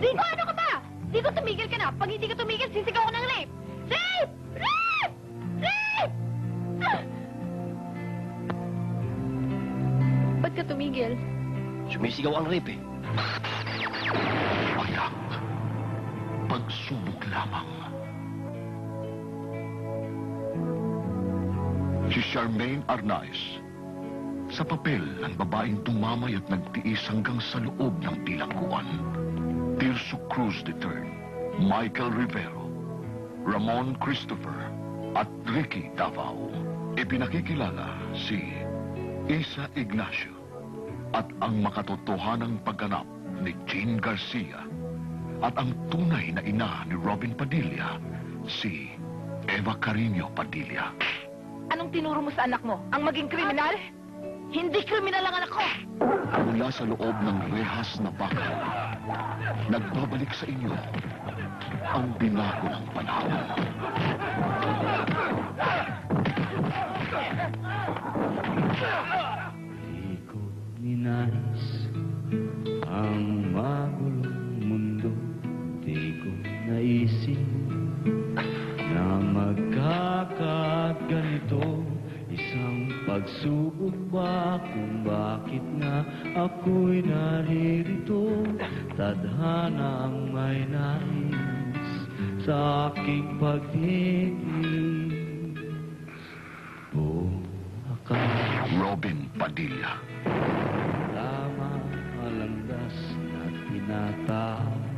Rico, ano ka ba? Rico, tumigil ka na. Pag hindi ka tumigil, sisigaw ko ng rape! Rape! Rape! Rape! Ba't ka tumigil? Sumisigaw ang rape eh. Anak, pagsubok lamang. Si Charmaine Arnaiz, sa papel ng babaeng tumamay at nagtiis hanggang sa loob ng bilangguan. Tirso Cruz III, Michael Rivero, Ramon Christopher, at Ricky Davao. Ipinakikilala si Isa Ignacio at ang makatotohanang pagganap ni Jean Garcia at ang tunay na ina ni Robin Padilla, si Eva Carino Padilla. Anong tinuro mo sa anak mo? Ang maging kriminal? Hindi kriminal ang anak ko! Mula sa loob ng rehas na bakal, nagbabalik sa inyo ang binago ng panahon. Di ko ninais ang magulong mundo. Di ko naisip na magkakaganito. Isang pagsubok ba kung bakit na ako'y naririto? Tadhana ang may nais sa aking pagtiis. Robin Padilla. Tama ang landas na tinatao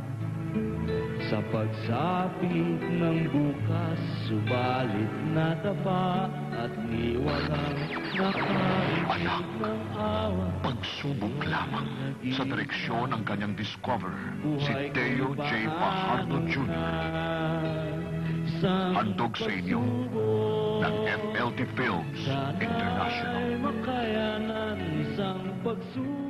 sa pagsapit ng bukas, subalit natapa at niwalang nakarinig ng awa. Pagsubok lamang sa direksyon ng kanyang discover, si Teo J. Fajardo Jr. Handog sa inyo ng FLT Films International. Makayanan isang pagsubok.